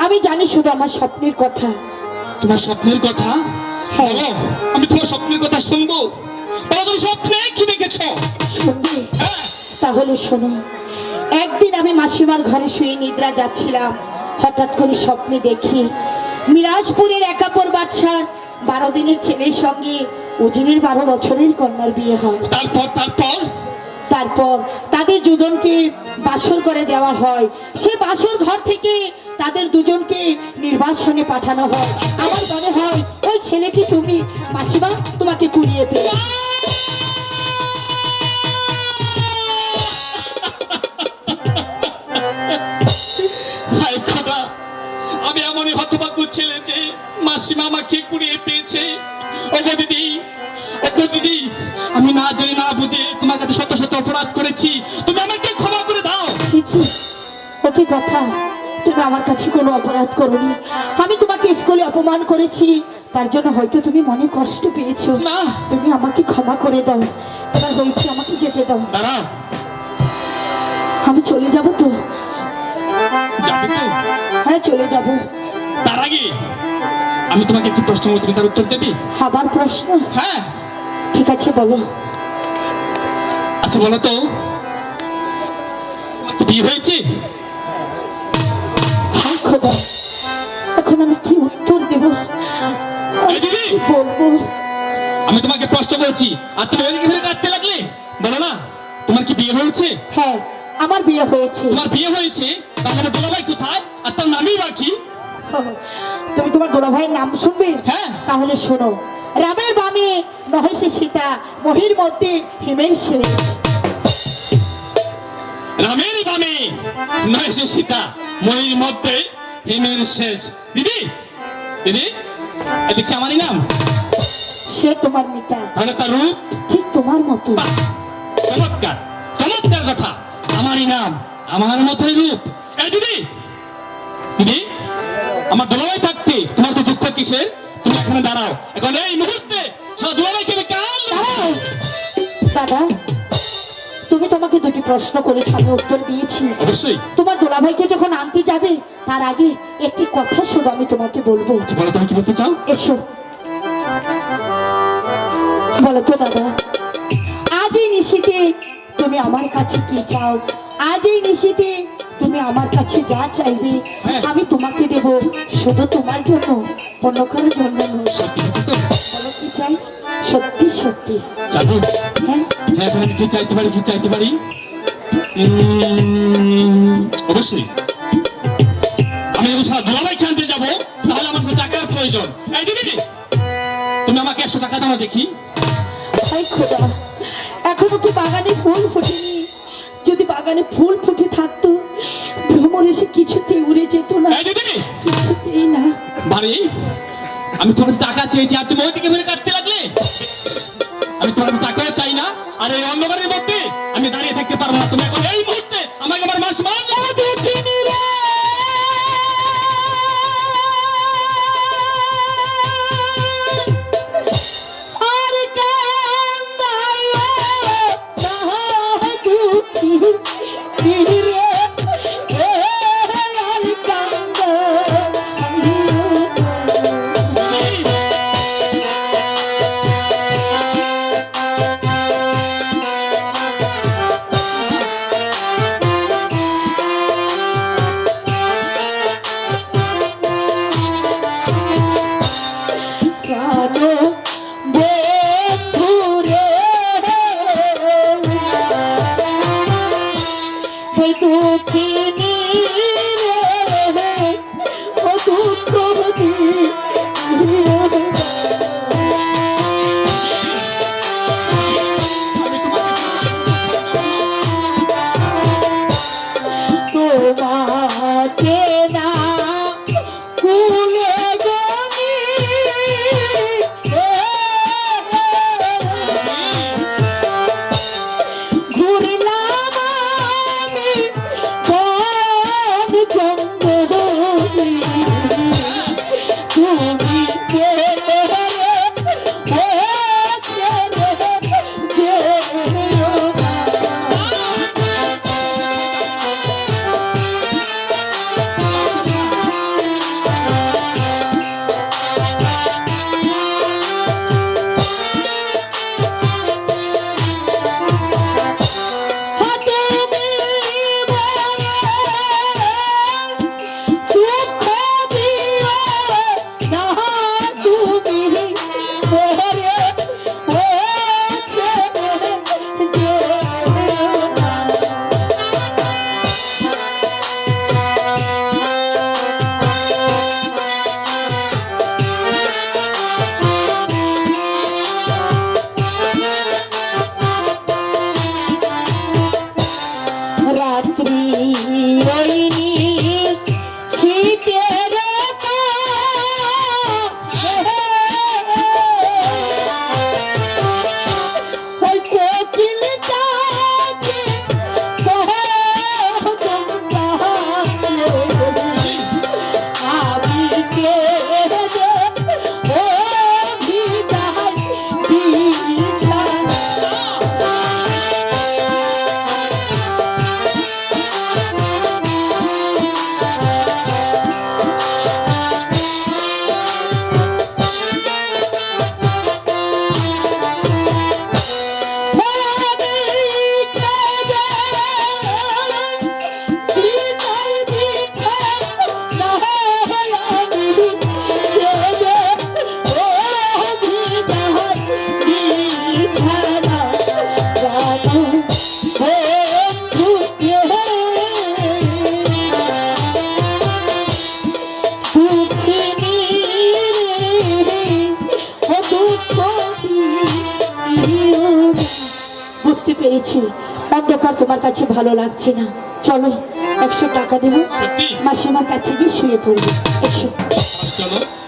আমি জানি শুধু আমার স্বপ্নের কথা। তোমার স্বপ্নের কথা? বলো, আমি তোমার স্বপ্নের কথা শুনবো। বলো, তুমি স্বপ্নে কি দেখেছো? শুনবে? তাহলে শোনো। একদিন আমি মাসিমার ঘরে শুয়ে নিদ্রা যাচ্ছিলাম, হঠাৎ করে স্বপ্নে দেখি মিরাজপুরের একাপর বাদশার 12 দিনের ছেলের সঙ্গে উজিরের 12 বছরের কন্যার বিয়ে হয়। তারপর তাদের দুজনকে বাসর করে দেওয়া হয়। সে বাসর ঘর থেকে তাদের দুজনকে নির্বাসনে পাঠানো হয়। আমার মনে হয় ওই ছেলেটি তুমি। মাসিমা, তোমাকে কুড়িয়ে পেয়ে। আমি এমনই হতভাগ্য ছেলে যে মাসিমা আমাকে কুড়িয়ে পেয়েছে। ওগো দিদি, ওগো দিদি, আমি না জেনে না বুঝে তোমার কাছে শত শত অপরাধ করেছি, তুমি আমাকে ক্ষমা করে দাও। ওকে কথা, তুমি আমার কাছে কোনো অপরাধ করোনি। আমি তোমাকে স্কুলে অপমান করেছি, তার জন্য হয়তো তুমি মনে কষ্ট পেয়েছো। না, তুমি আমাকে ক্ষমা করে দাও। এবার হয়েছে, আমাকে যেতে দাও। দাঁড়াও, আমি চলে যাব তো? যাবে তো? হ্যাঁ, চলে যাব। তার আগে আমি তোমাকে একটি প্রশ্ন করব, তুমি তার উত্তর দেবে? আবার প্রশ্ন? হ্যাঁ। ঠিক আছে, বলো। আচ্ছা বলো তো, বিয়ে হয়েছে? খোদা, এখন আমি কি উত্তর দেব? বলবো? আমি তোমাকে প্রশ্ন বলছি আর তুমি ওইদিকে ফিরে কাটতে লাগলে। বলো না, তোমার কি বিয়ে হয়েছে? হ্যাঁ, আমার বিয়ে হয়েছে। তোমার বিয়ে হয়েছে, তাহলে দুলাভাই কোথায় আর তার নামই বা কি? তুমি তোমার দুলাভাইয়ের নাম শুনবে? হ্যাঁ। তাহলে শোনো। রামের বামে মহেশে সীতা, মহির মধ্যে হিমের শেষ। রামের বামে মহেশে সীতা, মহির মধ্যে হিমের শেষ। দিদি, দিদি, দেখছি আমারই নাম। সে তোমার মিতা। তাহলে তার রূপ ঠিক তোমার মতো। চমৎকার, চমৎকার কথা। আমারই নাম, আমার মতোই রূপ। এই দিদি, দিদি, আমার দুলাভাই থাকতে তোমার তো দুঃখ কিসের? তুমি এখানে দাঁড়াও, এখন এই মুহূর্তে দুলাভাইকে কাল। দাদা, তুমি তোমাকে দুটি প্রশ্ন করেছো, আমি উত্তর দিয়েছি। অবশ্যই। তোমার দুলাভাইকে যখন আনতে যাবে, তার আগে একটি কথা শুধু আমি তোমাকে বলবো। বলো, তুমি কি বলতে চাও? এসো। বলো তো দাদা, আজ এই নিশীতে তুমি আমার কাছে কি চাও? আজ এই নিশীতে তুমি আমার কাছে যা চাইবে আমি তোমাকে দেব, শুধু তোমার জন্য, অন্য কারোর জন্য নয়। বলো কি চাই? সত্যি সত্যি যাবো? হ্যাঁ। হ্যাঁ, আমি কি চাইতে পারি? কি চাইতে পারি? অবশ্যই। আমি যদি দুলাভাইকে আনতে যাবো, তাহলে আমার কাছে টাকার প্রয়োজন। এই দিদি, তুমি আমাকে 100 টাকা দাও দেখি। খোদা, এখনো তো বাগানে ফুল ফুটেনি। যদি বাগানে ফুল ফুটে থাকতো, ভ্রমর এসে কিছুতেই উড়ে যেত না। কিছুতেই না। বাড়ি, আমি তোমার টাকা চেয়েছি আর তুমি ওইদিকে ধরে কাটতে লাগলে। আমি তোমার টাকাও চাই না, আর এই অন্ধকারের মধ্যে আমি দাঁড়িয়ে থাকতে পারবো না। তুমি এখন এই মুহূর্তে আমাকে আমার মাস মার দেখিনি রে। তোমাকে না কুলে গনি ঘুরলাম আমি বন জঙ্গলে তুমি গেলে ও ছেড়ে যেও না। রাত্রি রইনি শীতের ওই কোকিল ডাকে আমি কেঁদে ও বিদায় বিছানা। বুঝতে পেরেছি অন্ধকার তোমার কাছে ভালো লাগছে না, চলো 100 টাকা দেবো সত্যি? মাসিমার কাছে গিয়ে শুয়ে পড়বে। এসো। চলো।